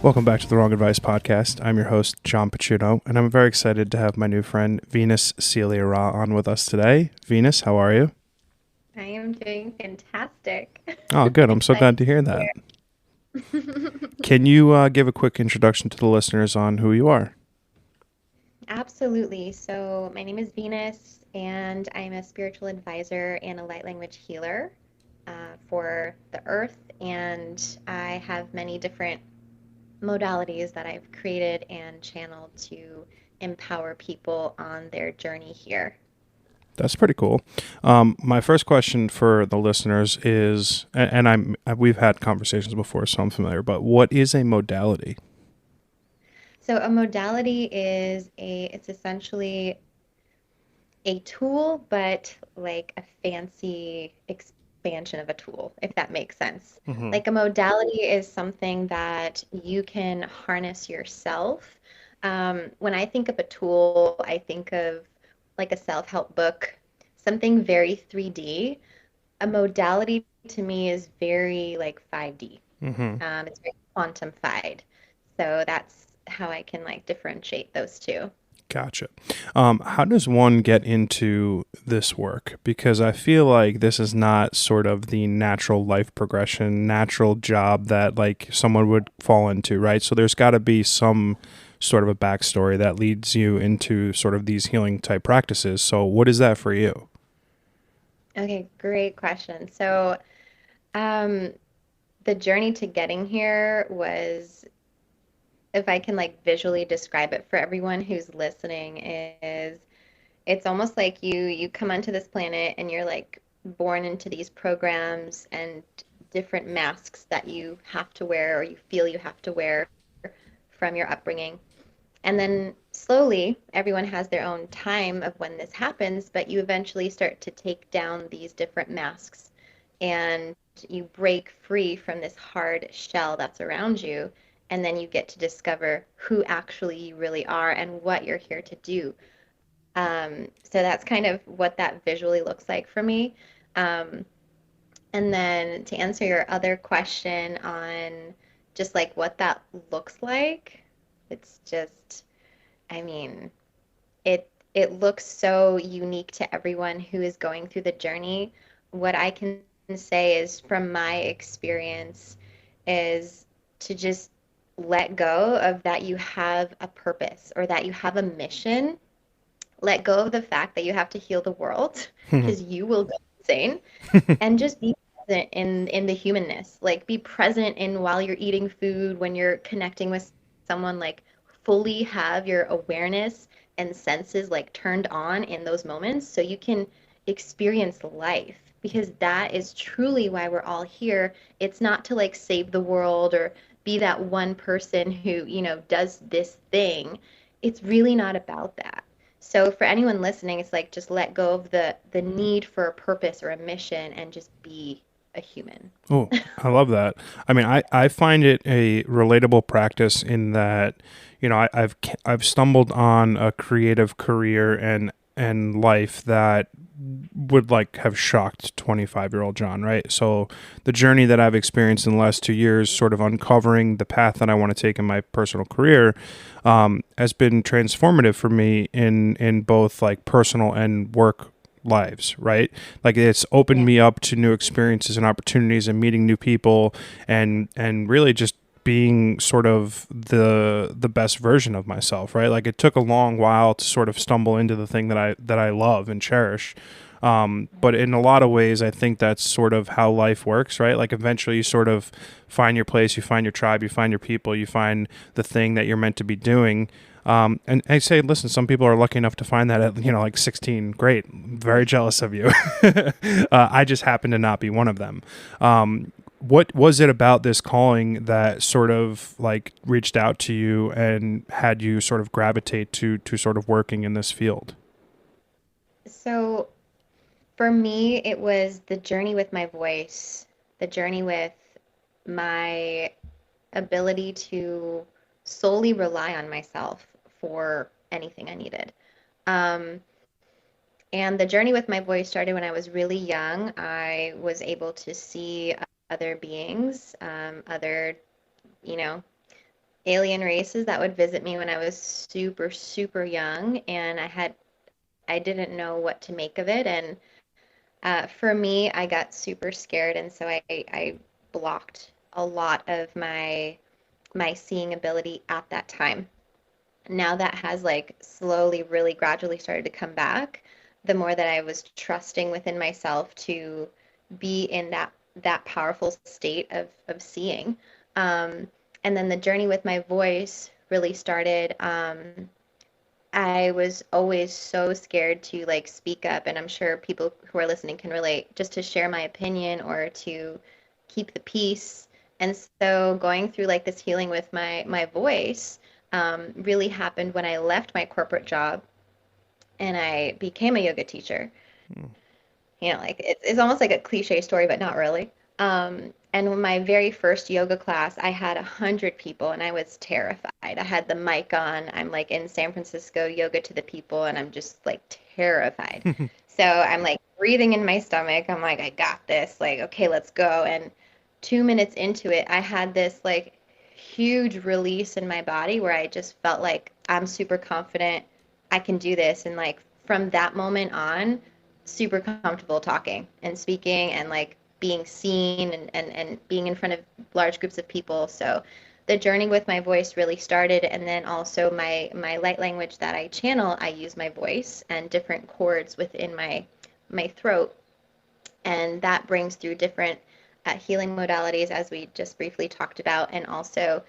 Welcome back to the Wrong Advice Podcast. I'm your host, John Pacciuto, and I'm very excited to have my new friend, Venus Celia Ra, on with us today. Venus, how are you? I am doing fantastic. Oh, good. I'm so Excited glad to hear that. to share. Can you give a quick introduction to the listeners on who you are? Absolutely. So, my name is Venus, and I'm a spiritual advisor and a light language healer for the earth. And I have many different modalities that I've created and channeled to empower people on their journey here. That's pretty cool. My first question for the listeners is, we've had conversations before, so I'm familiar, but what is a modality? So, a modality it's essentially a tool, but like a fancy expansion of a tool, if that makes sense. Hmm. Like a modality is something that you can harness yourself. When I think of a tool, I think of like a self-help book, something very 3D. A modality to me is very like 5D. Hmm. It's very quantified. So that's how I can like differentiate those two. Gotcha. How does one get into this work? Because I feel like this is not sort of the natural life progression, natural job that like someone would fall into, right? So there's got to be some sort of a backstory that leads you into sort of these healing type practices. So what is that for you? Okay, great question. So, um, the journey to getting here was, if I can like visually describe it for everyone who's listening, is it's almost like you come onto this planet and you're like born into these programs and different masks that you have to wear or you feel you have to wear from your upbringing. And then slowly, everyone has their own time of when this happens, but you eventually start to take down these different masks and you break free from this hard shell that's around you. And then you get to discover who actually you really are and what you're here to do. So that's kind of what that visually looks like for me. Um, and then to answer your other question on just like what that looks like, it's just, I mean, it looks so unique to everyone who is going through the journey. What I can say is from my experience is to just let go of that you have a purpose or that you have a mission. Let go of the fact that you have to heal the world because you will go insane and just be present in the humanness. Like be present in while you're eating food, when you're connecting with someone, like fully have your awareness and senses like turned on in those moments so you can experience life because that is truly why we're all here. It's not to like save the world or be that one person who, does this thing. It's really not about that. So for anyone listening, it's like just let go of the need for a purpose or a mission and just be a human. Oh, I love that. I mean, I find it a relatable practice in that, I've stumbled on a creative career and life that would like have shocked 25-year-old John, right? So the journey that I've experienced in the last 2 years, sort of uncovering the path that I want to take in my personal career, has been transformative for me in both like personal and work lives, right? Like it's opened Yeah. me up to new experiences and opportunities and meeting new people and really just being sort of the best version of myself, right? Like it took a long while to sort of stumble into the thing that I love and cherish. But in a lot of ways, I think that's sort of how life works, right? Like eventually you sort of find your place, you find your tribe, you find your people, you find the thing that you're meant to be doing. And I say, listen, some people are lucky enough to find that at, like 16. Great. Very jealous of you. I just happen to not be one of them. What was it about this calling that sort of like reached out to you and had you sort of gravitate to sort of working in this field? So for me, it was the journey with my voice, the journey with my ability to solely rely on myself for anything I needed. Um, and the journey with my voice started when I was really young. I was able to see other beings, other, you know, alien races that would visit me when I was super, super young, and I didn't know what to make of it. And for me, I got super scared, and so I blocked a lot of my seeing ability at that time. Now that has like slowly, really gradually started to come back, the more that I was trusting within myself to be in that powerful state of seeing. Um, and then the journey with my voice really started. I was always so scared to like speak up, and I'm sure people who are listening can relate, just to share my opinion or to keep the peace. And so going through like this healing with my voice really happened when I left my corporate job and I became a yoga teacher. Mm. Like it's almost like a cliche story, but not really. And when my very first yoga class, I had 100 people and I was terrified. I had the mic on. I'm like in San Francisco, yoga to the people, and I'm just like terrified. So I'm like breathing in my stomach. I'm like, I got this. Like, okay, let's go. And 2 minutes into it, I had this like huge release in my body where I just felt like I'm super confident. I can do this. And like from that moment on, super comfortable talking and speaking and like being seen and being in front of large groups of people. So the journey with my voice really started. And then also my light language that I channel, I use my voice and different chords within my throat. And that brings through different healing modalities, as we just briefly talked about, and also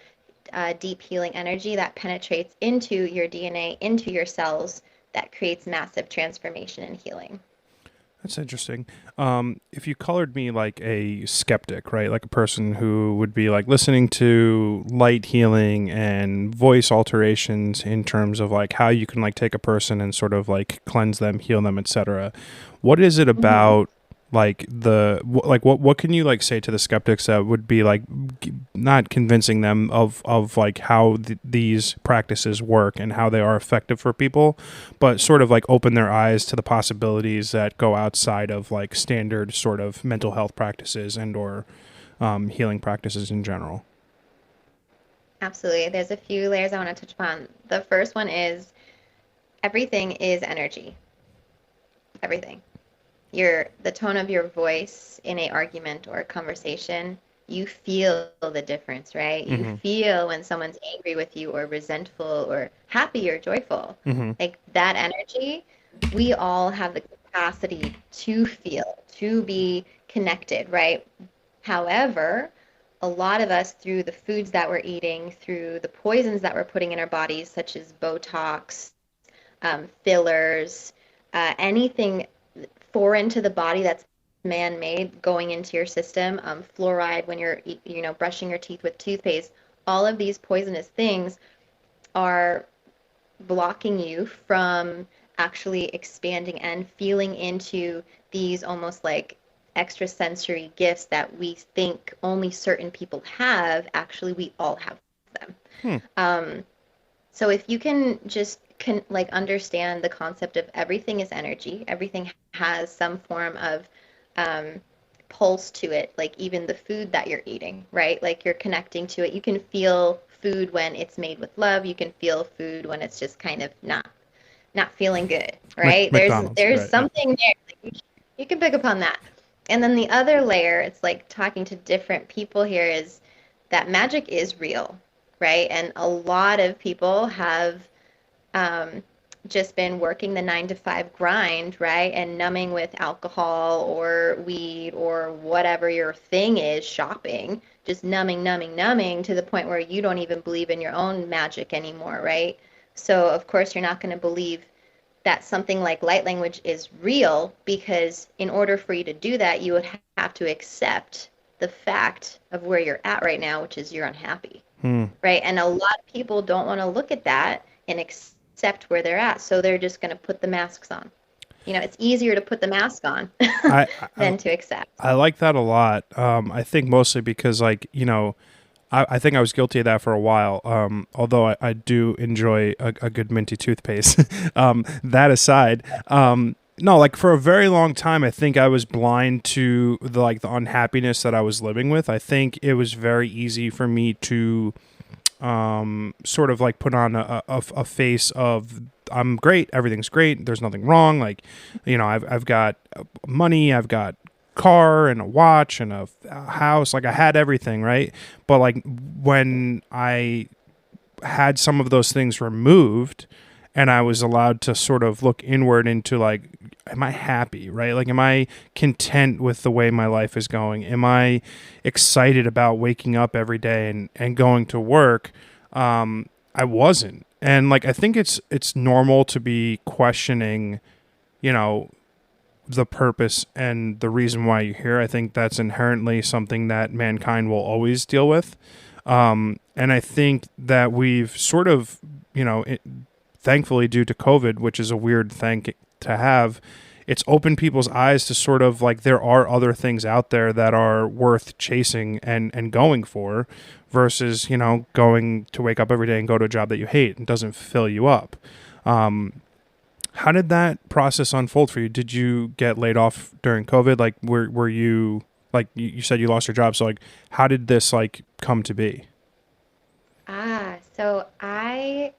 deep healing energy that penetrates into your DNA, into your cells, that creates massive transformation and healing. That's interesting. If you colored me like a skeptic, right, like a person who would be like listening to light healing and voice alterations in terms of like how you can like take a person and sort of like cleanse them, heal them, etc. What is it Mm-hmm. about like like what can you like say to the skeptics that would be like not convincing them of like how these practices work and how they are effective for people, but sort of like open their eyes to the possibilities that go outside of like standard sort of mental health practices and or healing practices in general. Absolutely. There's a few layers I want to touch upon. The first one is everything is energy. Everything. The tone of your voice in a argument or a conversation, you feel the difference, right? You Mm-hmm. feel when someone's angry with you or resentful or happy or joyful. Mm-hmm. Like that energy, we all have the capacity to feel, to be connected, right? However, a lot of us, through the foods that we're eating, through the poisons that we're putting in our bodies, such as Botox, fillers, anything foreign to the body that's man-made going into your system, fluoride when you're brushing your teeth with toothpaste, all of these poisonous things are blocking you from actually expanding and feeling into these almost like extrasensory gifts that we think only certain people have. Actually, we all have them. Hmm. Um, so if you can just like understand the concept of everything is energy, everything has some form of um, pulse to it, like even the food that you're eating, right? Like you're connecting to it. You can feel food when it's made with love. You can feel food when it's just kind of not feeling good, right? McDonald's, There's right? Yeah. something there. You can pick up on that. And then the other layer, it's like talking to different people here, is that magic is real, right? And a lot of people have um, just been working the 9 to 5 grind, right? And numbing with alcohol or weed or whatever your thing is, shopping, just numbing, numbing, numbing to the point where you don't even believe in your own magic anymore, right? So, of course, you're not going to believe that something like light language is real, because in order for you to do that, you would have to accept the fact of where you're at right now, which is you're unhappy, Hmm. right? And a lot of people don't want to look at that and accept where they're at, so they're just going to put the masks on. It's easier to put the mask on I, I than to accept. I like that a lot. I think mostly because like I think I was guilty of that for a while. Although I do enjoy a good minty toothpaste. That aside, no, like for a very long time, I think I was blind to the unhappiness that I was living with. I think it was very easy for me to sort of like put on a face of I'm great, everything's great, there's nothing wrong. Like, I've got money, I've got car and a watch and a house. Like I had everything, right? But like when I had some of those things removed and I was allowed to sort of look inward into like, am I happy, right? Like, am I content with the way my life is going? Am I excited about waking up every day and going to work? I wasn't. And like, I think it's normal to be questioning, you know, the purpose and the reason why you're here. I think that's inherently something that mankind will always deal with. And I think that we've sort of, thankfully due to COVID, which is a weird thing to have, it's opened people's eyes to sort of like there are other things out there that are worth chasing and going for versus, going to wake up every day and go to a job that you hate and doesn't fill you up. How did that process unfold for you? Did you get laid off during COVID? Like, were you like you said you lost your job? So like, how did this like come to be? So I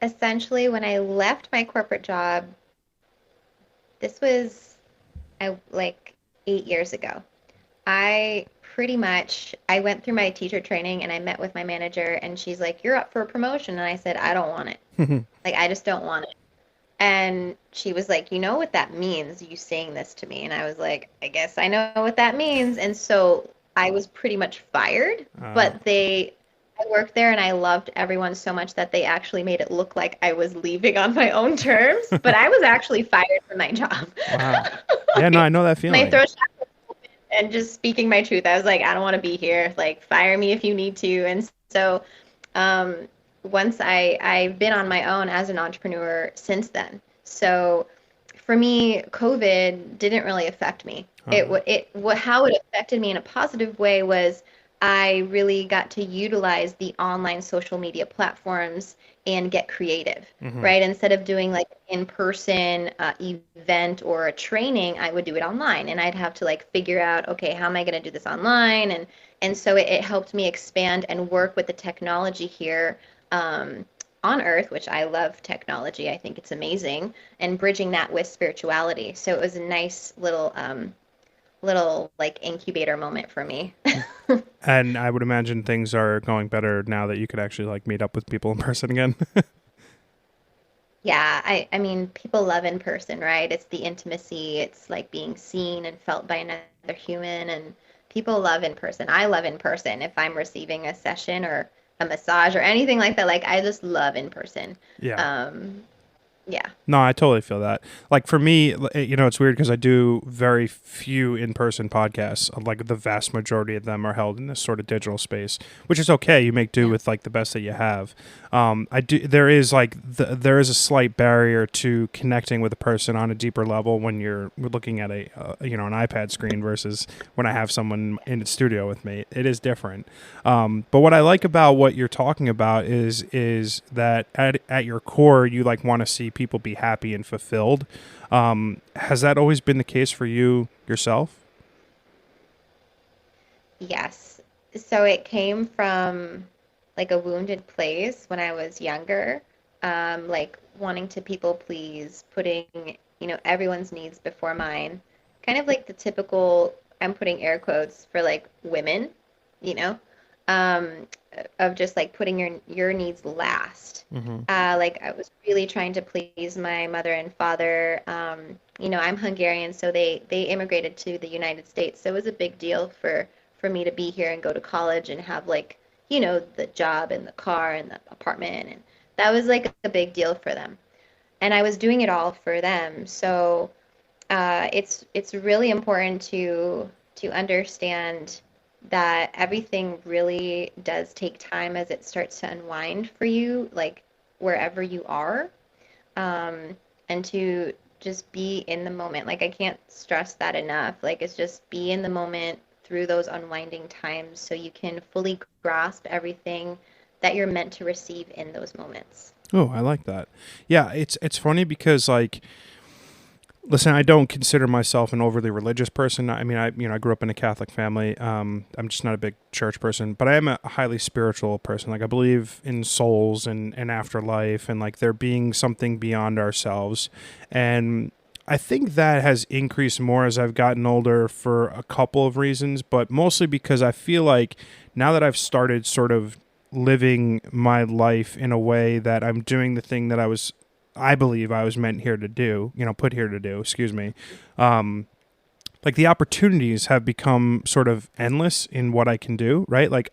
essentially, when I left my corporate job, this was like 8 years ago. I pretty much I went through my teacher training and I met with my manager and she's like, "You're up for a promotion." And I said, "I don't want it. Like I just don't want it." And she was like, "You know what that means, you saying this to me?" And I was like, "I guess I know what that means." And so I was pretty much fired, uh, but I worked there and I loved everyone so much that they actually made it look like I was leaving on my own terms, but I was actually fired from my job. wow. Yeah, no, I know that My feeling. throat shot and just speaking my truth. I was like, I don't want to be here. Like, fire me if you need to. And so, um, once I've been on my own as an entrepreneur since then. So for me, COVID didn't really affect me. Uh, How it affected me in a positive way was I really got to utilize the online social media platforms and get creative, mm-hmm. right? Instead of doing like in-person event or a training, I would do it online, and I'd have to like figure out, okay, how am I going to do this online? And so it helped me expand and work with the technology here um, on Earth, which I love technology. I think it's amazing, and bridging that with spirituality. So it was a nice little like incubator moment for me. And I would imagine things are going better now that you could actually like meet up with people in person again. Yeah, I mean, people love in person, right? It's the intimacy, it's like being seen and felt by another human, and people love in person. I love in person if I'm receiving a session or a massage or anything like that. Like, I just love in person. Yeah. Um, yeah. No, I totally feel that. Like for me, it's weird because I do very few in-person podcasts. Like the vast majority of them are held in this sort of digital space, which is okay. You make do Yeah. with like the best that you have. I do. There is like there is a slight barrier to connecting with a person on a deeper level when you're looking at an iPad screen versus when I have someone in the studio with me. It is different. But what I like about what you're talking about is that at your core, you like want to see people be happy and fulfilled. Has that always been the case for you yourself? Yes. So it came from like a wounded place when I was younger, like wanting to people please, putting, everyone's needs before mine. Kind of like the typical, I'm putting air quotes for like women, you know, um, of just like putting your needs last. Mm-hmm. Like I was really trying to please my mother and father. I'm Hungarian, so they immigrated to the United States, so it was a big deal for me to be here and go to college and have like, the job and the car and the apartment, and that was like a big deal for them. And I was doing it all for them. So it's really important to understand that everything really does take time as it starts to unwind for you, like wherever you are, and to just be in the moment. Like I can't stress that enough. Like it's just be in the moment through those unwinding times so you can fully grasp everything that you're meant to receive in those moments. Oh, I like that. Yeah, it's funny because like Listen, I don't consider myself an overly religious person. I mean, I grew up in a Catholic family. I'm just not a big church person, but I am a highly spiritual person. Like I believe in souls and afterlife and like there being something beyond ourselves. And I think that has increased more as I've gotten older for a couple of reasons, but mostly because I feel like now that I've started sort of living my life in a way that I'm doing the thing that I believe I was meant here to do, put here to do, excuse me. Like the opportunities have become sort of endless in what I can do, right? Like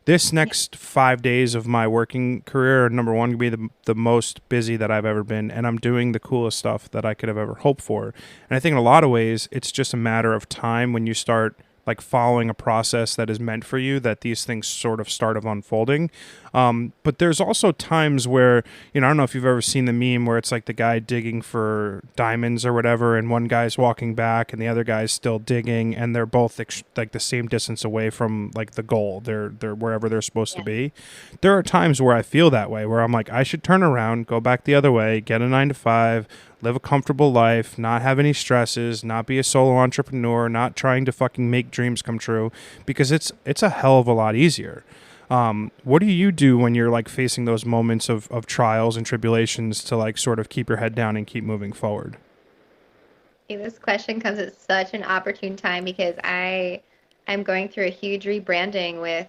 this Yeah. next 5 days of my working career are number one, gonna be the most busy that I've ever been. And I'm doing the coolest stuff that I could have ever hoped for. And I think in a lot of ways, it's just a matter of time when you start like following a process that is meant for you that these things sort of start of unfolding. But there's also times where, I don't know if you've ever seen the meme where it's like the guy digging for diamonds or whatever, and one guy's walking back and the other guy's still digging, and they're both like the same distance away from like the goal. They're wherever they're supposed to Yeah. be. There are times where I feel that way, where I'm like, I should turn around, go back the other way, get a 9 to 5, live a comfortable life, not have any stresses, not be a solo entrepreneur, not trying to fucking make dreams come true, because it's a hell of a lot easier. What do you do when you're like facing those moments of trials and tribulations to like sort of keep your head down and keep moving forward? This question comes at such an opportune time because I'm going through a huge rebranding with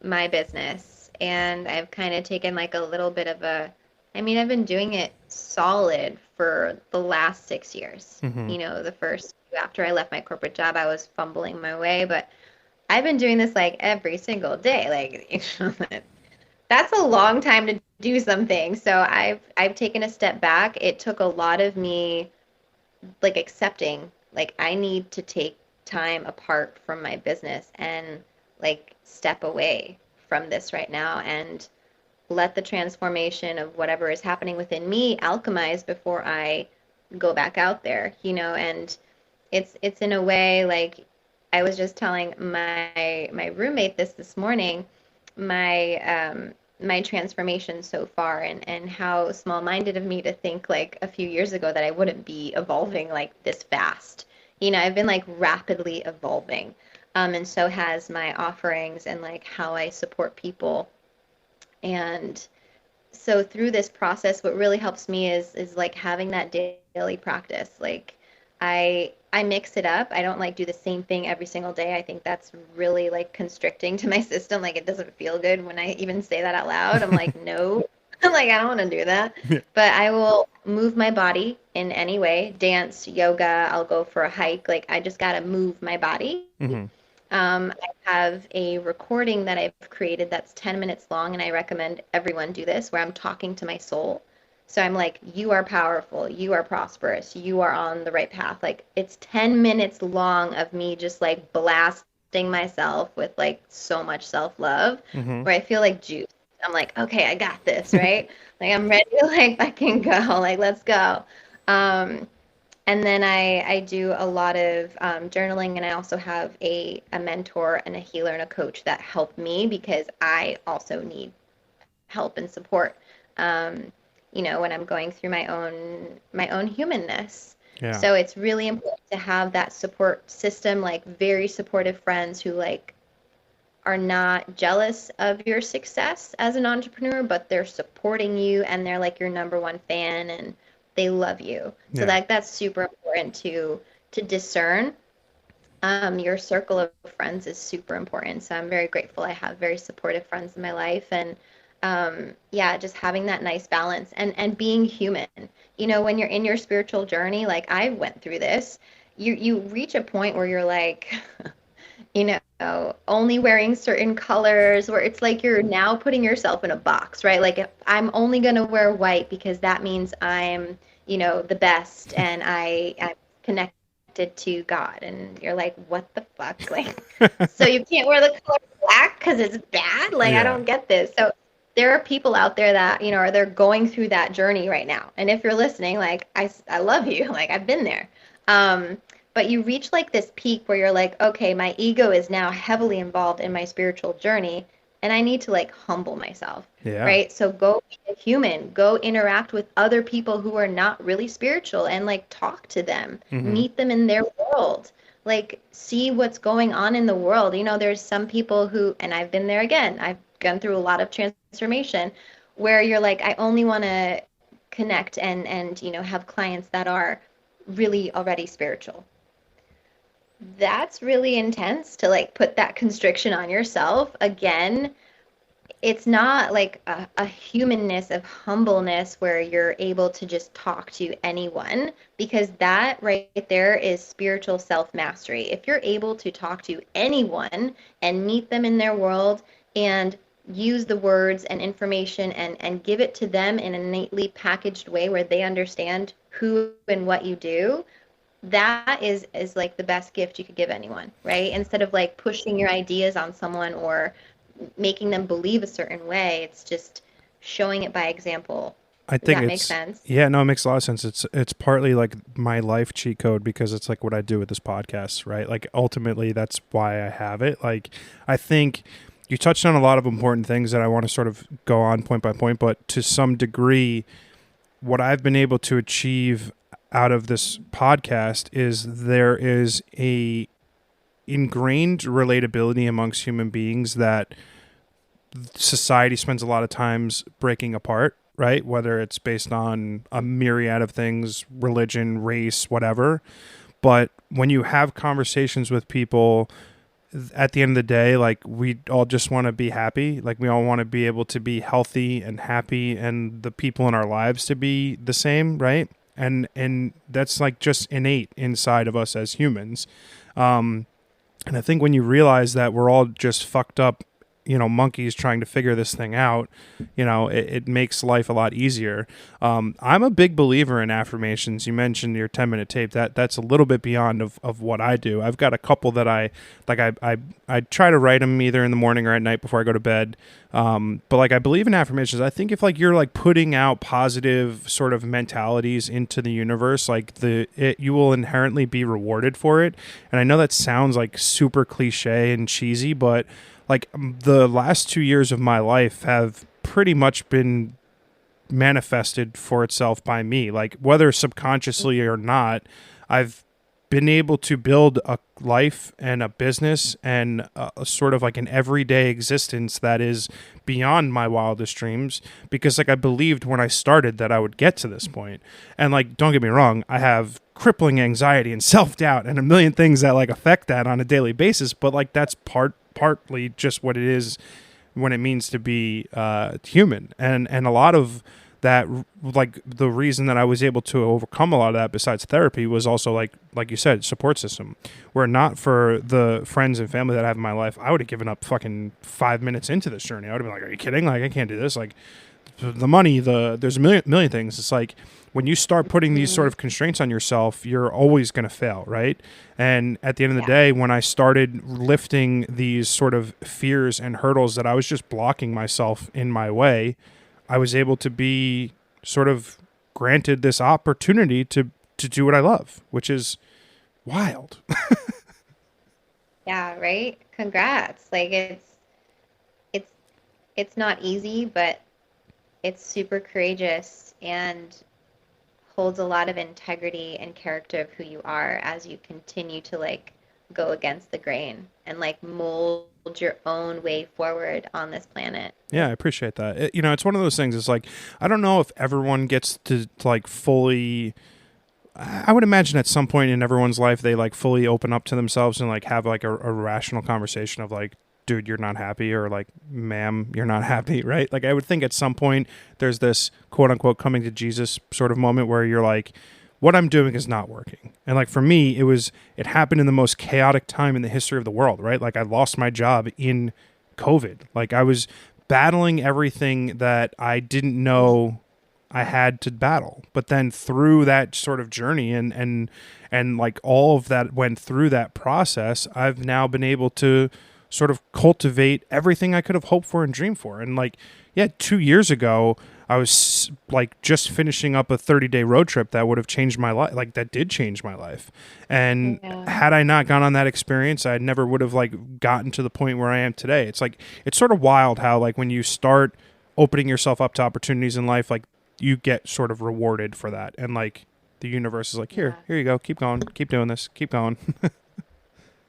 my business, and I've kind of taken like a little bit of a, I mean, I've been doing it solid for the last 6 years. Mm-hmm. The first after I left my corporate job, I was fumbling my way, but I've been doing this like every single day. Like that's a long time to do something. So I've taken a step back. It took a lot of me like accepting like I need to take time apart from my business and like step away from this right now and let the transformation of whatever is happening within me alchemize before I go back out there, and it's in a way like I was just telling my roommate this morning, my transformation so far and how small-minded of me to think like a few years ago that I wouldn't be evolving like this fast. I've been like rapidly evolving. And so has my offerings and like how I support people. And so through this process, what really helps me is like having that daily practice. Like I mix it up. I don't like do the same thing every single day. I think that's really like constricting to my system. Like it doesn't feel good when I even say that out loud. I'm like, no, like I don't want to do that. Yeah. But I will move my body in any way, dance, yoga, I'll go for a hike. Like I just got to move my body. Mm-hmm. I have a recording that I've created that's 10 minutes long, and I recommend everyone do this where I'm talking to my soul. So I'm like, you are powerful, you are prosperous, you are on the right path. Like it's 10 minutes long of me just like blasting myself with like so much self-love Mm-hmm. where I feel like juice. I'm like, okay, I got this, right? Like I'm ready to like fucking go. Like let's go. Um, and then I do a lot of journaling, and I also have a mentor and a healer and a coach that help me because I also need help and support, when I'm going through my own humanness. Yeah. So it's really important to have that support system, like very supportive friends who like are not jealous of your success as an entrepreneur, but they're supporting you and they're like your number one fan and they love you. So Yeah. that's super important to discern. Your circle of friends is super important. So I'm very grateful I have very supportive friends in my life and yeah, just having that nice balance and being human. When you're in your spiritual journey, like I went through this, you reach a point where you're like only wearing certain colors, where it's like you're now putting yourself in a box, right? Like if I'm only gonna wear white because that means I'm, the best and I'm connected to God. And you're like, what the fuck? Like, so you can't wear the color black because it's bad? Like, I Yeah. don't get this. So there are people out there that, are they're going through that journey right now. And if you're listening, like, I love you. Like, I've been there. But you reach like this peak where you're like, okay, my ego is now heavily involved in my spiritual journey. and I need to like humble myself, Yeah. right? So go be a human, go interact with other people who are not really spiritual and like talk to them, Hmm. meet them in their world, like see what's going on in the world. You know, there's some people who, and I've been there again, I've gone through a lot of transformation where you're like, I only want to connect and you know have clients that are really already spiritual. That's really intense to like put that constriction on yourself. Again, it's not like a humanness of humbleness where you're able to just talk to anyone, because that right there is spiritual self mastery. If you're able to talk to anyone and meet them in their world and use the words and information and give it to them in a neatly packaged way where they understand who and what you do, that is like the best gift you could give anyone, right? Instead of like pushing your ideas on someone or making them believe a certain way, it's just showing it by example. I Does think that make it's sense? yeah, no, it makes a lot of sense. It's partly like my life cheat code because it's like what I do with this podcast, right? Like ultimately that's why I have it. Like I think you touched on a lot of important things that I want to sort of go on point by point, but to some degree what I've been able to achieve out of this podcast is there is a ingrained relatability amongst human beings that society spends a lot of times breaking apart, right? Whether it's based on a myriad of things, religion, race, whatever. But when you have conversations with people, at the end of the day, like we all just want to be happy. Like we all want to be able to be healthy and happy and the people in our lives to be the same, right? And that's like just innate inside of us as humans. Um, and I think when you realize that we're all just fucked up, monkeys trying to figure this thing out, it makes life a lot easier. I'm a big believer in affirmations. You mentioned your 10-minute tape. That's a little bit beyond of what I do. I've got a couple that I like. I try to write them either in the morning or at night before I go to bed. But like I believe in affirmations. I think if like you're like putting out positive sort of mentalities into the universe, like you will inherently be rewarded for it. And I know that sounds like super cliche and cheesy, but like the last 2 years of my life have pretty much been manifested for itself by me. Like whether subconsciously or not, I've been able to build a life and a business and a sort of like an everyday existence that is beyond my wildest dreams because like I believed when I started that I would get to this point. And like don't get me wrong, I have crippling anxiety and self-doubt and a million things that like affect that on a daily basis, but like that's partly just what it is when it means to be human. And a lot of that, like the reason that I was able to overcome a lot of that besides therapy was also like you said, support system. Were not for the friends and family that I have in my life, I would have given up fucking 5 minutes into this journey. I would have been like, are you kidding? Like I can't do this. Like the money, there's a million things. It's like when you start putting these sort Mm, of constraints on yourself, you're always going to fail, right? And at the end of the yeah. day, when I started lifting these sort of fears and hurdles that I was just blocking myself in my way, I was able to be sort of granted this opportunity to do what I love, which is wild. Yeah, right? Congrats. Like it's it's not easy, but it's super courageous and holds a lot of integrity and character of who you are as you continue to like go against the grain and like mold your own way forward on this planet. Yeah, I appreciate that. It's one of those things. It's like I don't know if everyone gets to like fully. I would imagine at some point in everyone's life they like fully open up to themselves and like have like a rational conversation of like, dude, you're not happy, or like, ma'am, you're not happy, right? Like I would think at some point there's this quote unquote coming to Jesus sort of moment where you're like, what I'm doing is not working. And like for me, it happened in the most chaotic time in the history of the world, right? Like I lost my job in COVID. Like I was battling everything that I didn't know I had to battle. But then through that sort of journey and like all of that went through that process, I've now been able to sort of cultivate everything I could have hoped for and dreamed for. And like, yeah, 2 years ago, I was like just finishing up a 30-day road trip that would have changed my life. Like that did change my life. And Yeah. had I not gone on that experience, I never would have like gotten to the point where I am today. It's like it's sort of wild how like when you start opening yourself up to opportunities in life, like you get sort of rewarded for that. And like the universe is like, here, Yeah. here you go. Keep going. Keep doing this. Keep going.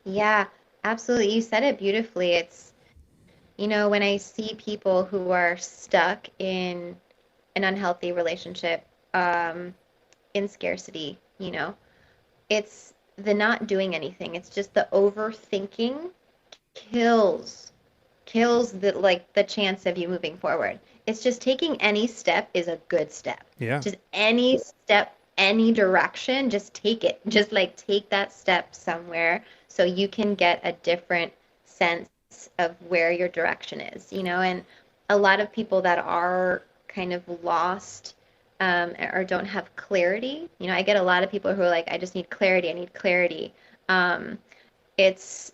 Yeah, absolutely. You said it beautifully. It's, when I see people who are stuck in an unhealthy relationship, um, in scarcity, it's the not doing anything. It's just the overthinking kills kills the chance of you moving forward. It's just taking any step is a good step. Yeah. Just any step, any direction, just take it. Just like take that step somewhere so you can get a different sense of where your direction is, and a lot of people that are kind of lost, or don't have clarity. I get a lot of people who are like, I just need clarity, I need clarity. Um, it's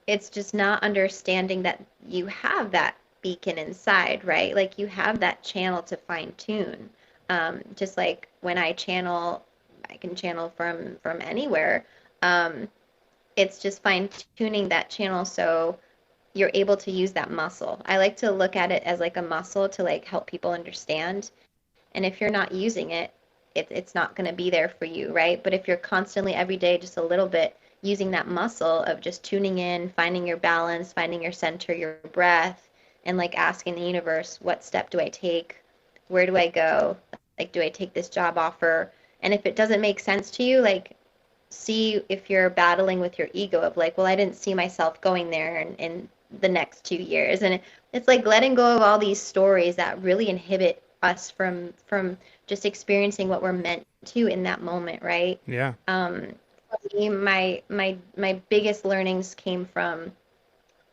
it's just not understanding that you have that beacon inside, right? Like you have that channel to fine tune. Just like when I channel, I can channel from anywhere. Um, it's just fine tuning that channel so you're able to use that muscle. I like to look at it as like a muscle to like help people understand. And if you're not using it, it's not going to be there for you, right? But if you're constantly every day, just a little bit, using that muscle of just tuning in, finding your balance, finding your center, your breath, and like asking the universe, what step do I take? Where do I go? Like, do I take this job offer? And if it doesn't make sense to you, like, see if you're battling with your ego of like, well, I didn't see myself going there in the next 2 years. And it's like letting go of all these stories that really inhibit us from just experiencing what we're meant to in that moment, right? Yeah. Um, for me, my biggest learnings came from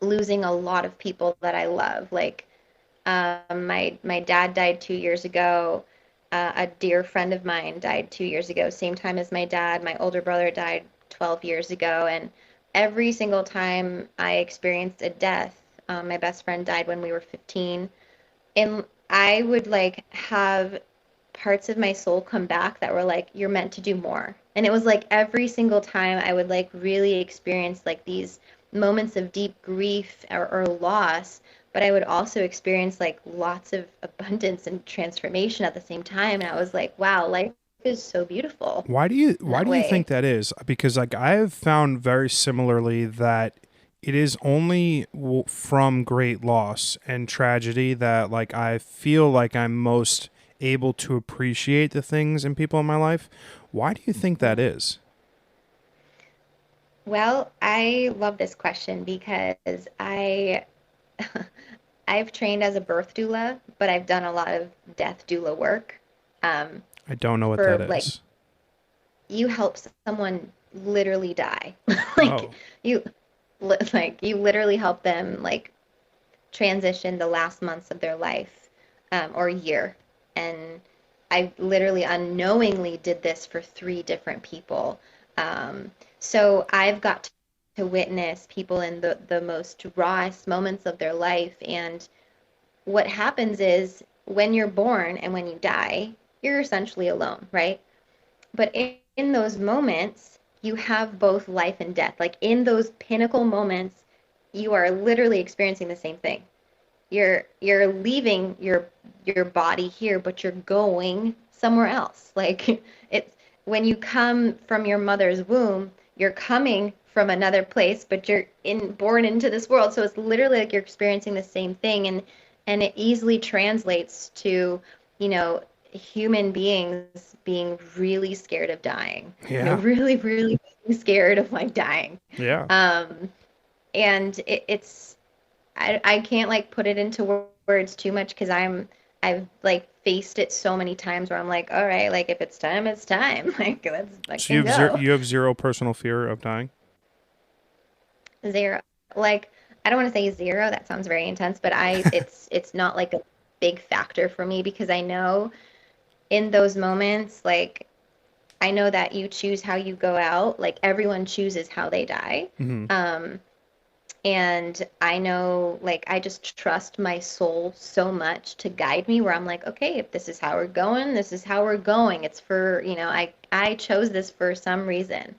losing a lot of people that I love. Like, my dad died 2 years ago. A dear friend of mine died 2 years ago, same time as my dad. My older brother died 12 years ago, and every single time I experienced a death, my best friend died when we were 15, and I would like have parts of my soul come back that were like, you're meant to do more. And it was like every single time I would like really experience like these moments of deep grief or loss, but I would also experience like lots of abundance and transformation at the same time. And I was like, wow, life is so beautiful in Why that do you think way. that is? Because like I have found very similarly that it is only from great loss and tragedy that like I feel like I'm most able to appreciate the things and people in my life. Why do you think that Mm. is? Well, I love this question because I've trained as a birth doula, but I've done a lot of death doula work. Um, I don't know what that for like is. you help someone literally die. Like Oh, you you literally help them like transition the last months of their life, or year. And I literally unknowingly did this for 3 different people. So I've got to witness people in the most rawest moments of their life. And what happens is when you're born and when you die, you're essentially alone, right? But in those moments, you have both life and death. Like in those pinnacle moments, you are literally experiencing the same thing. You're leaving your body here, but you're going somewhere else. Like it's when you come from your mother's womb, you're coming from another place, but you're in born into this world. So it's literally like you're experiencing the same thing, and it easily translates to, you know, human beings being really scared of dying. yeah. Really, really scared of like dying. Yeah. Um, and it's I can't like put it into words too much because I've like faced it so many times where I'm like, all right, like if it's time, it's time. Like let's So you fucking have go. zero personal fear of dying? Zero. Like I don't want to say zero, that sounds very intense, but it's not like a big factor for me because I know in those moments, like I know that you choose how you go out. Like everyone chooses how they die. Hmm. Um, And I know, like, I just trust my soul so much to guide me where I'm like, okay, if this is how we're going, this is how we're going. It's for, I chose this for some reason.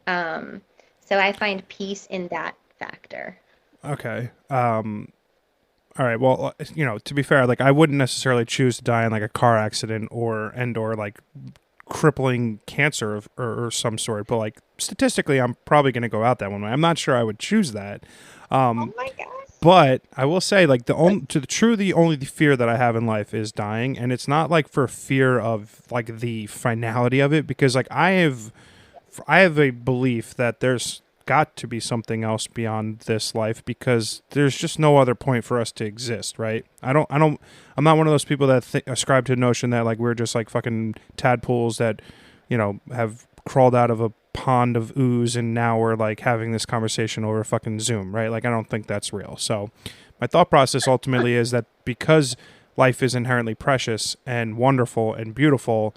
Um, so I find peace in that factor. Okay. All right. Well, to be fair, like I wouldn't necessarily choose to die in like a car accident or like crippling cancer or some sort, but like statistically, I'm probably going to go out that one way. I'm not sure I would choose that. Oh my gosh. But I will say, like the only fear that I have in life is dying, and it's not like for fear of like the finality of it, because like I have a belief that there's got to be something else beyond this life because there's just no other point for us to exist, right? I'm not one of those people that ascribe to the notion that like we're just like fucking tadpoles that, have crawled out of a pond of ooze and now we're like having this conversation over fucking Zoom, right? Like I don't think that's real. So my thought process ultimately is that because life is inherently precious and wonderful and beautiful,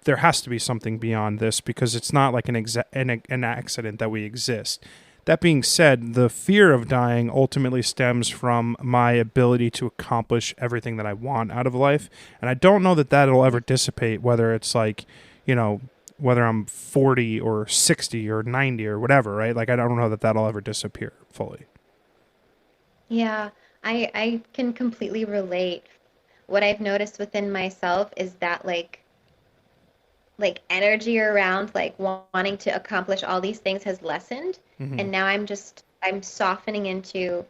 there has to be something beyond this because it's not like an accident that we exist. That being said, the fear of dying ultimately stems from my ability to accomplish everything that I want out of life. And I don't know that that'll ever dissipate, whether it's like, you know, whether I'm 40 or 60 or 90 or whatever, right? Like, I don't know that that'll ever disappear fully. Yeah, I can completely relate. What I've noticed within myself is that energy around like wanting to accomplish all these things has lessened, Hmm. and now I'm softening into,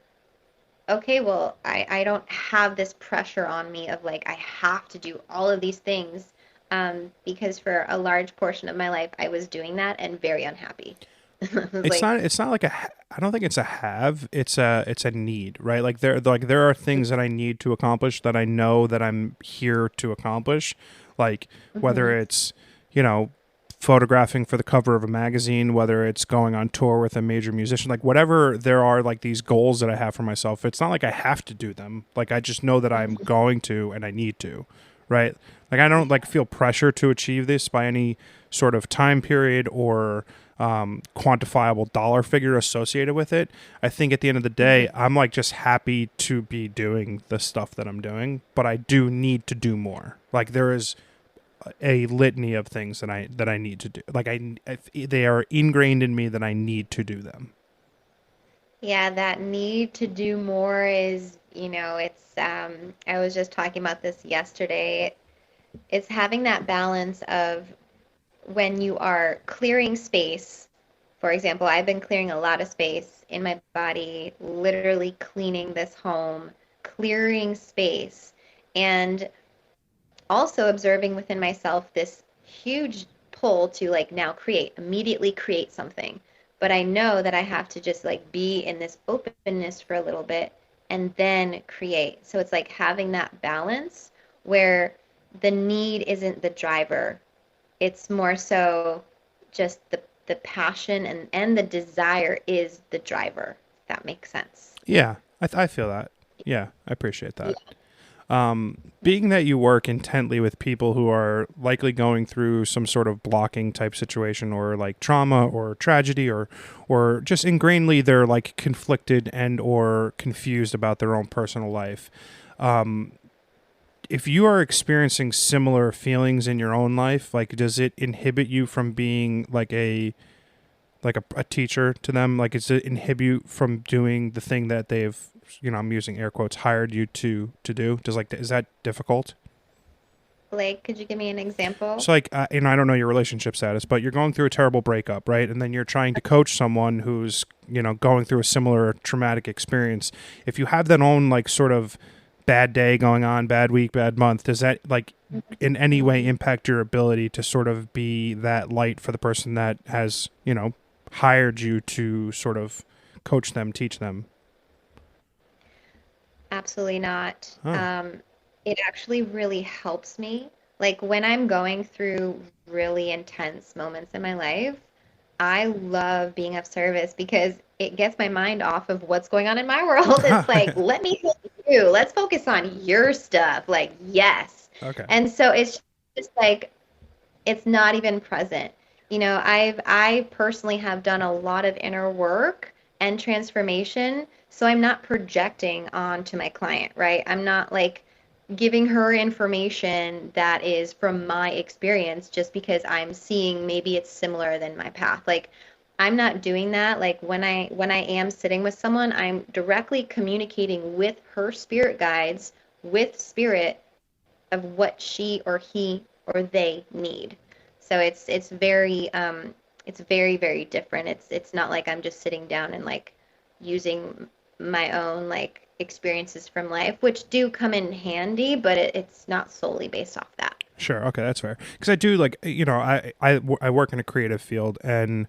okay, well, I don't have this pressure on me of like I have to do all of these things, because for a large portion of my life I was doing that and very unhappy. I was It's like, not. It's not like a. I don't think it's a have. It's a need, right? Like there are things that I need to accomplish that I know that I'm here to accomplish, like whether mhm, it's you know photographing for the cover of a magazine, whether it's going on tour with a major musician, like whatever there are like these goals that I have for myself. It's not like I have to do them. Like I just know that I'm mhm, going to and I need to, right? Like I don't like feel pressure to achieve this by any sort of time period or quantifiable dollar figure associated with it. I think at the end of the day, mhm. I'm like just happy to be doing the stuff that I'm doing, but I do need to do more. Like there is a litany of things that I need to do. Like they are ingrained in me that I need to do them. Yeah, that need to do more is, I was just talking about this yesterday. It's having that balance of when you are clearing space. For example, I've been clearing a lot of space in my body, literally cleaning this home, clearing space, and also observing within myself this huge pull to like now create, immediately create something. But I know that I have to just like be in this openness for a little bit and then create. So it's like having that balance where the need isn't the driver. It's more so just the passion and the desire is the driver. If that makes sense. Yeah, I feel that. Yeah, I appreciate Yeah. that. Being that you work intently with people who are likely going through some sort of blocking type situation or like trauma or tragedy or just ingrainedly they're like conflicted and or confused about their own personal life. If you are experiencing similar feelings in your own life, like does it inhibit you from being like a teacher to them? Like, does it inhibit you from doing the thing that they've, I'm using air quotes, hired you to do? Is that difficult? Like, could you give me an example? So, like, I don't know your relationship status, but you're going through a terrible breakup, right? And then you're trying to coach someone who's, going through a similar traumatic experience. If you have that own, like, sort of bad day going on, bad week, bad month, does that, like, in any way impact your ability to sort of be that light for the person that has, hired you to sort of coach them, teach them? Absolutely not. Oh. It actually really helps me. Like when I'm going through really intense moments in my life, I love being of service because it gets my mind off of what's going on in my world. It's like, let me help you. Let's focus on your stuff. Like, yes. Okay. And so it's just like it's not even present. I personally have done a lot of inner work, and transformation. So I'm not projecting onto my client, right? I'm not like giving her information that is from my experience just because I'm seeing maybe it's similar than my path. Like I'm not doing that. Like when I am sitting with someone, I'm directly communicating with her spirit guides, with spirit of what she or he or they need. So it's very very different. It's not like I'm just sitting down and like using my own like experiences from life, which do come in handy, but it's not solely based off that. Sure. Okay, that's fair. Because I do like, I work in a creative field, and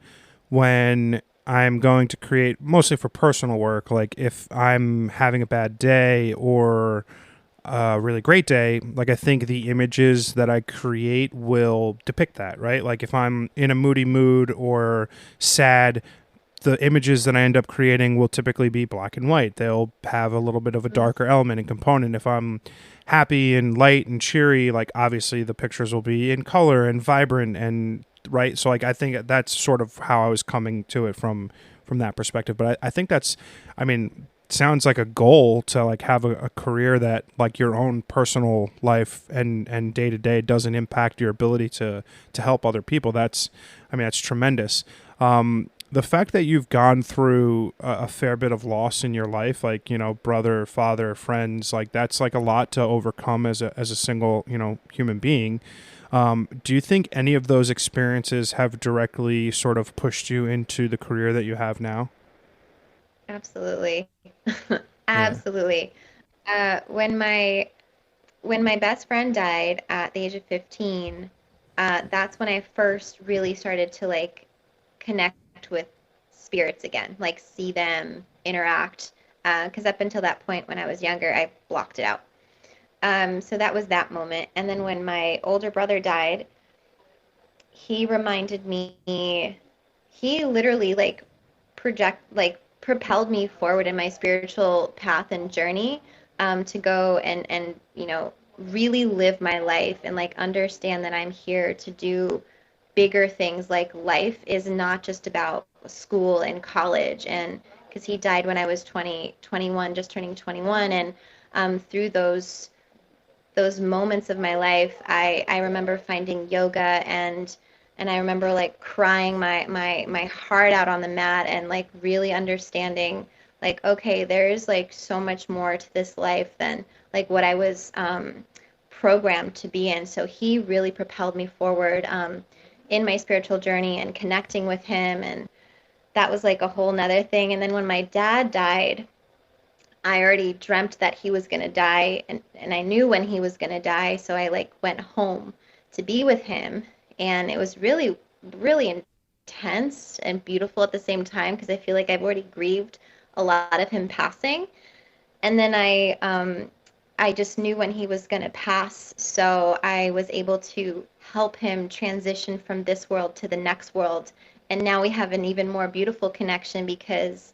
when I'm going to create, mostly for personal work, like if I'm having a bad day or a really great day, like I think the images that I create will depict that, right? Like if I'm in a moody mood or sad, the images that I end up creating will typically be black and white. They'll have a little bit of a Mm. darker element and component. If I'm happy and light and cheery, like obviously the pictures will be in color and vibrant and right. So like I think that's sort of how I was coming to it from that perspective. But I think that's, I mean, sounds like a goal to like have a career that like your own personal life and day to day doesn't impact your ability to help other people. That's, I mean, that's tremendous. The fact that you've gone through a fair bit of loss in your life, like, brother, father, friends, like that's like a lot to overcome as a single, human being. Do you think any of those experiences have directly sort of pushed you into the career that you have now? Absolutely. Yeah. Absolutely. When my best friend died at the age of 15, that's when I first really started to like connect with spirits again, like see them interact. Because up until that point, when I was younger, I blocked it out. So that was that moment. And then when my older brother died, he reminded me, he literally like propelled me forward in my spiritual path and journey, to go and really live my life and like understand that I'm here to do bigger things. Like life is not just about school and college, and because he died when I was 20, 21, just turning 21. And through those moments of my life, I remember finding yoga, and I remember like crying my heart out on the mat and like really understanding like, okay, there's like so much more to this life than like what I was programmed to be in. So he really propelled me forward in my spiritual journey and connecting with him. And that was like a whole nother thing. And then when my dad died, I already dreamt that he was going to die, and I knew when he was going to die, so I like went home to be with him, and it was really really intense and beautiful at the same time because I feel like I've already grieved a lot of him passing. And then I just knew when he was going to pass, so I was able to help him transition from this world to the next world. And now we have an even more beautiful connection because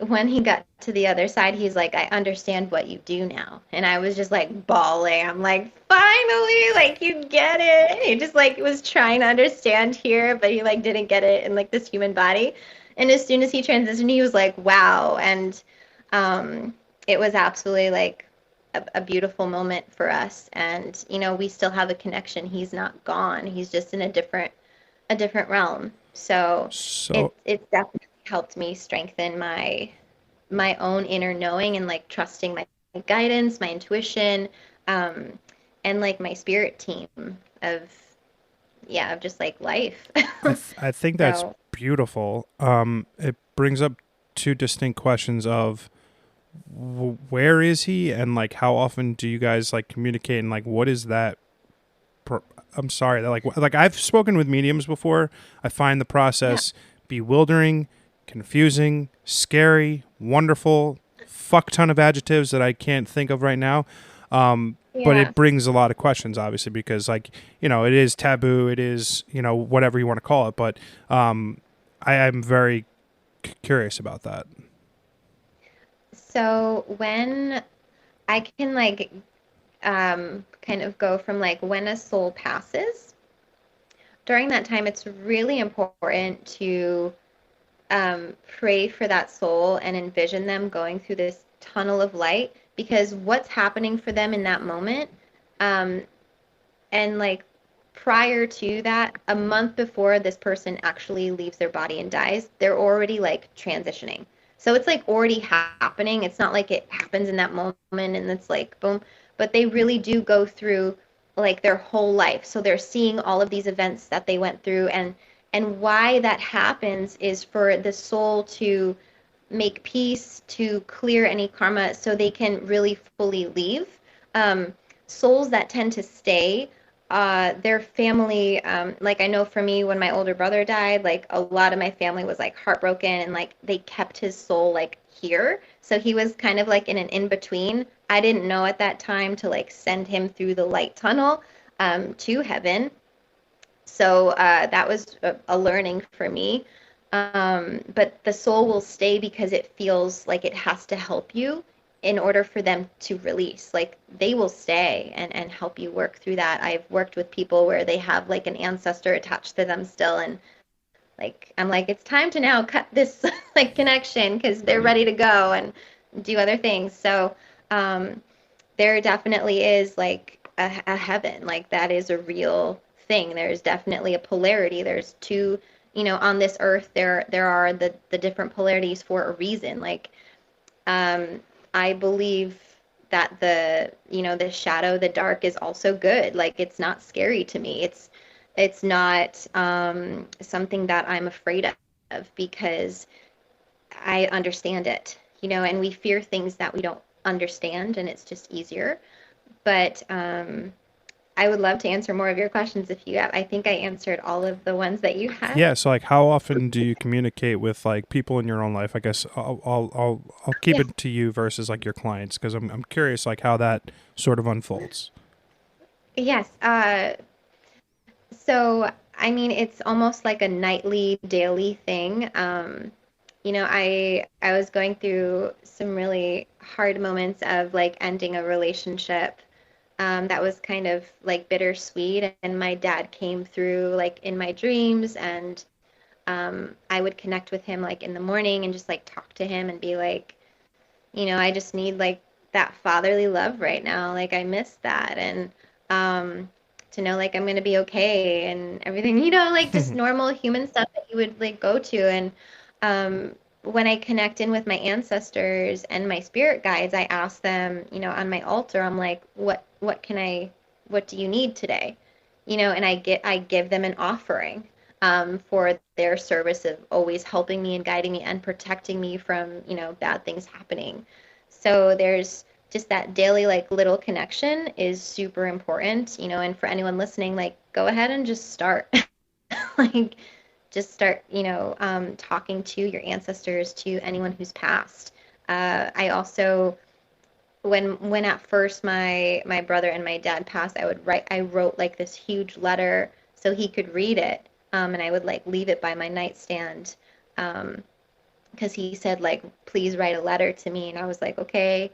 when he got to the other side, he's like, I understand what you do now. And I was just like bawling. I'm like, finally, like you get it. He just like was trying to understand here, but he like didn't get it in like this human body. And as soon as he transitioned, he was like, wow. And um, it was absolutely like a beautiful moment for us. And we still have a connection. He's not gone. He's just in a different realm. So So it definitely helped me strengthen my own inner knowing and like trusting my guidance, my intuition, um, and like my spirit team of yeah, of just like life. I think that's So beautiful. It brings up two distinct questions of where is he, and like how often do you guys like communicate, and like what is that I'm sorry that like I've spoken with mediums before. I find the yeah, process bewildering, confusing, scary, wonderful, fuck ton of adjectives that I can't think of right now. But yeah. it brings a lot of questions, obviously, because like it is taboo. It is whatever you want to call it. But I am very curious about that. So when I can like kind of go from like when a soul passes, during that time, it's really important to pray for that soul and envision them going through this tunnel of light, because what's happening for them in that moment, um, and like prior to that, a month before this person actually leaves their body and dies, they're already like transitioning. So it's like already happening. It's not like it happens in that moment and it's like boom, but they really do go through like their whole life. So they're seeing all of these events that they went through, and why that happens is for the soul to make peace, to clear any karma so they can really fully leave. Um, Souls that tend to stay, their family, like I know for me, when my older brother died, like a lot of my family was like heartbroken and like they kept his soul like here. So he was kind of like in an in between. I didn't know at that time to like send him through the light tunnel to heaven. So that was a learning for me. But the soul will stay because it feels like it has to help you in order for them to release. Like they will stay and help you work through that. I've worked with people where they have like an ancestor attached to them still, and like I'm like, it's time to now cut this like connection because they're ready to go and do other things. So um, there definitely is like a heaven. Like that is a real thing. There's definitely a polarity. There's two, on this earth there are the different polarities for a reason. Like I believe that the shadow, the dark is also good. Like it's not scary to me. It's not something that I'm afraid of because I understand it, and we fear things that we don't understand, and it's just easier. But I would love to answer more of your questions if you have. I think I answered all of the ones that you had. Yeah, so like how often do you communicate with like people in your own life? I guess I'll keep Yeah. it to you versus like your clients because I'm curious like how that sort of unfolds. Yes. So, I mean, it's almost like a nightly, daily thing. I was going through some really hard moments of like ending a relationship, that was kind of like bittersweet. And my dad came through like in my dreams, and I would connect with him like in the morning and just like talk to him and be like, I just need like that fatherly love right now. Like I miss that. And to know like I'm gonna be okay and everything, like just normal human stuff that you would like go to. And when I connect in with my ancestors and my spirit guides, I ask them, on my altar, I'm like, what do you need today? And I give them an offering for their service of always helping me and guiding me and protecting me from, bad things happening. So there's just that daily, like little connection is super important, and for anyone listening, like go ahead and just start. Like just start, talking to your ancestors, to anyone who's passed. I also, when at first my brother and my dad passed, I wrote like this huge letter so he could read it, and I would like leave it by my nightstand, because he said like, please write a letter to me, and I was like, okay.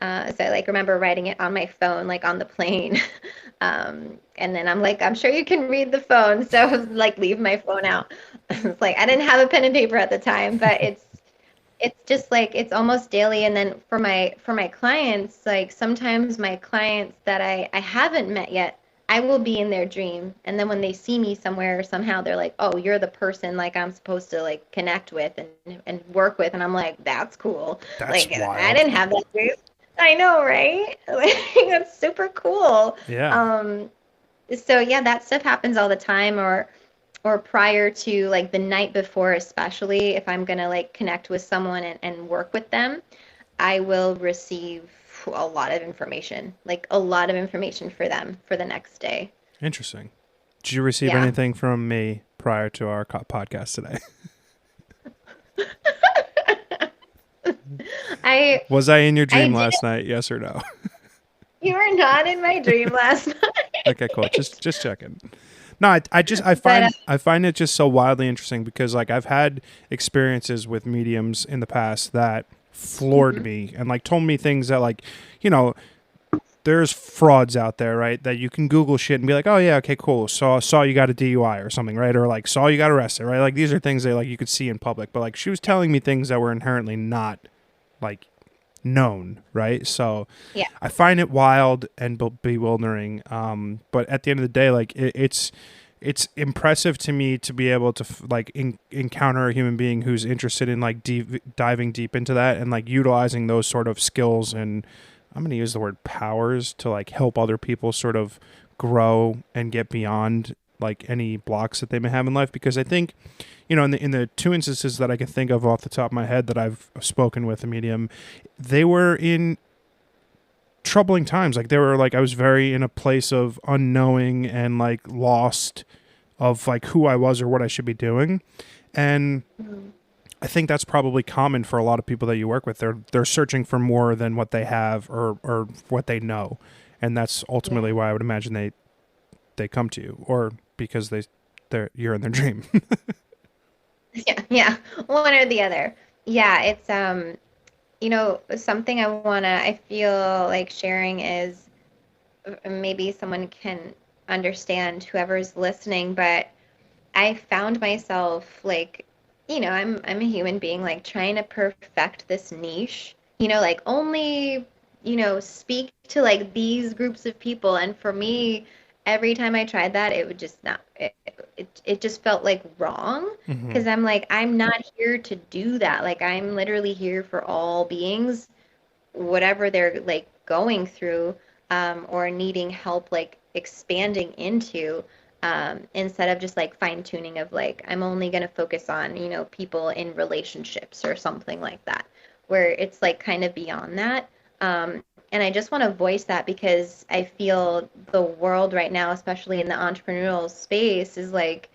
So I like remember writing it on my phone, like on the plane. And then I'm like, I'm sure you can read the phone. So I was like, leave my phone out. It's like I didn't have a pen and paper at the time, but it's just like it's almost daily. And then for my clients, like sometimes my clients that I haven't met yet, I will be in their dream. And then when they see me somewhere or somehow, they're like, oh, you're the person like I'm supposed to like connect with and work with. And I'm like, that's cool. That's Like I wild. didn't have that dream. I know, right? Like that's super cool. Yeah. Um, so yeah, that stuff happens all the time, or prior to like the night before, especially if I'm gonna like connect with someone and work with them, I will receive a lot of information, like a lot of information for them for the next day. Interesting. Did you receive Yeah. anything from me prior to our podcast today? I Was I in your I dream did. last night? Yes or no? You were not in my dream last Okay, cool. night. Just checking. No, I just But I find it just so wildly interesting because like I've had experiences with mediums in the past that floored mhm. me and like told me things that like, you know, there's frauds out there, right? That you can Google shit and be like, oh yeah, okay, cool. Saw you got a DUI or something, right? Or like saw you got arrested, right? Like these are things that like you could see in public, but like she was telling me things that were inherently not like known, right? So Yeah. I find it wild and bewildering. But at the end of the day, like it's impressive to me to be able to encounter a human being who's interested in like diving deep into that and like utilizing those sort of skills, and I'm going to use the word powers to like help other people sort of grow and get beyond like any blocks that they may have in life. Because I think, you know, in the two instances that I can think of off the top of my head that I've spoken with a medium, they were in troubling times. Like they were like, I was very in a place of unknowing and like lost of like who I was or what I should be doing. And Mhm. I think that's probably common for a lot of people that you work with. They're searching for more than what they have or what they know. And that's Yeah. ultimately why I would imagine they come to you, or because you're in their dream. Yeah, yeah, one or the other. Yeah, it's something I feel like sharing is maybe someone can understand whoever's listening, but I found myself like, I'm a human being like trying to perfect this niche, like only, speak to like these groups of people. And for me, every time I tried that, it would just not, it just felt like wrong Hmm. because I'm like, I'm not here to do that. Like, I'm literally here for all beings, whatever they're like going through, or needing help like expanding into, instead of just like fine tuning of like I'm only going to focus on people in relationships or something like that, where it's like kind of beyond that. And I just want to voice that because I feel the world right now, especially in the entrepreneurial space, is like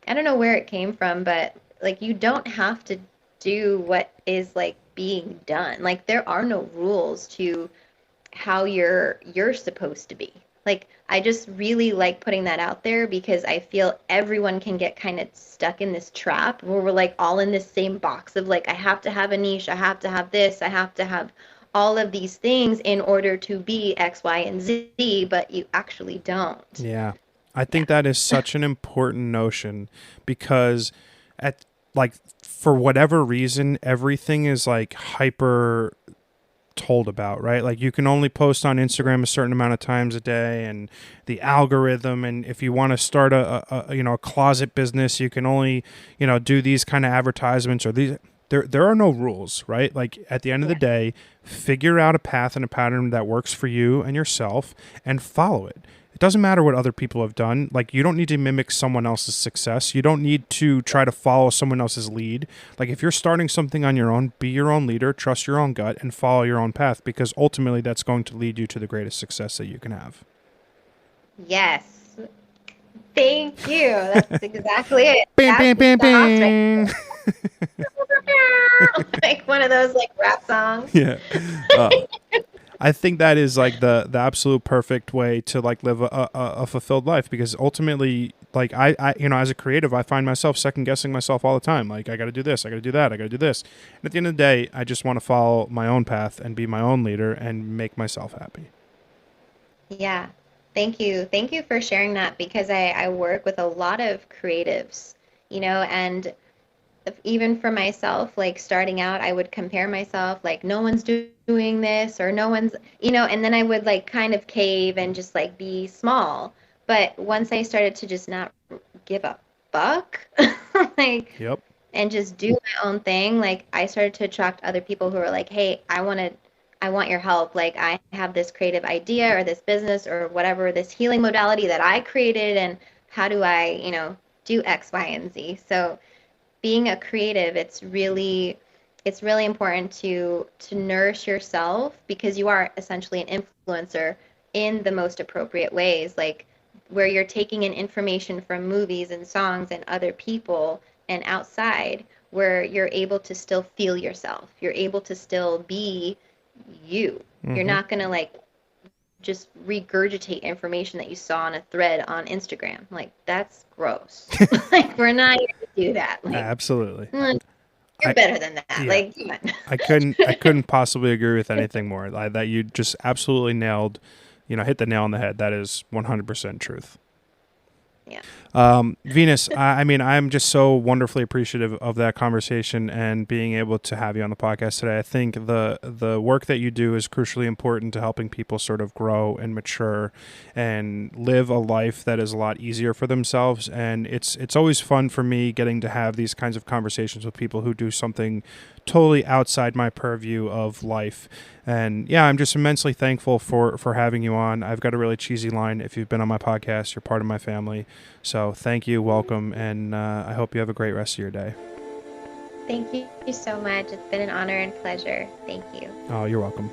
I don't know where it came from, but like you don't have to do what is like being done. Like there are no rules to how you're supposed to be. Like I just really like putting that out there because I feel everyone can get kind of stuck in this trap where we're like all in this same box of like I have to have a niche, I have to have this, I have to have all of these things in order to be X, Y, and Z, but you actually don't. Yeah. I Yeah. think that is such an important notion because at like for whatever reason everything is like hyper told about, right? Like you can only post on Instagram a certain amount of times a day, and the algorithm, and if you want to start a closet business, you can only, do these kind of advertisements or these. There are no rules, right? Like at the end of the Yeah. day, figure out a path and a pattern that works for you and yourself and follow it. It doesn't matter what other people have done. Like you don't need to mimic someone else's success. You don't need to try to follow someone else's lead. Like if you're starting something on your own, be your own leader, trust your own gut, and follow your own path because ultimately that's going to lead you to the greatest success that you can have. Yes. Thank you. That's exactly it. Bam, That's bam, the bam, sauce right bam. there. Like one of those like rap songs. Yeah. Uh, I think that is like the absolute perfect way to like live a fulfilled life because ultimately like I as a creative I find myself second guessing myself all the time. Like I got to do this, I got to do that, I got to do this. And at the end of the day, I just want to follow my own path and be my own leader and make myself happy. Yeah. Thank you. Thank you for sharing that because I work with a lot of creatives, and even for myself, like starting out, I would compare myself, like, no one's doing this or no one's, and then I would like kind of cave and just like be small. But once I started to just not give a fuck, like, Yep. and just do my own thing, like I started to attract other people who are like, "Hey, I want your help. Like I have this creative idea or this business or whatever, this healing modality that I created and how do I, do X, Y, and Z?" So, being a creative, it's really important to nourish yourself because you are essentially an influencer in the most appropriate ways, like where you're taking in information from movies and songs and other people and outside where you're able to still feel yourself. You're able to still be you. You're Mm-hmm. not going to like just regurgitate information that you saw on a thread on Instagram. Like that's gross. Like we're not here to do that. Like Absolutely. you're I better than that. Yeah. Like come on. I couldn't possibly agree with anything more. That you just absolutely nailed hit the nail on the head. That is 100% truth. Yeah. Venus, I mean, I'm just so wonderfully appreciative of that conversation and being able to have you on the podcast today. I think the work that you do is crucially important to helping people sort of grow and mature and live a life that is a lot easier for themselves. And it's always fun for me getting to have these kinds of conversations with people who do something totally outside my purview of life. And yeah, I'm just immensely thankful for having you on. I've got a really cheesy line. If you've been on my podcast, you're part of my family. So thank you, welcome, and I hope you have a great rest of your day. Thank you so much. It's been an honor and pleasure. Thank you. Oh, you're welcome.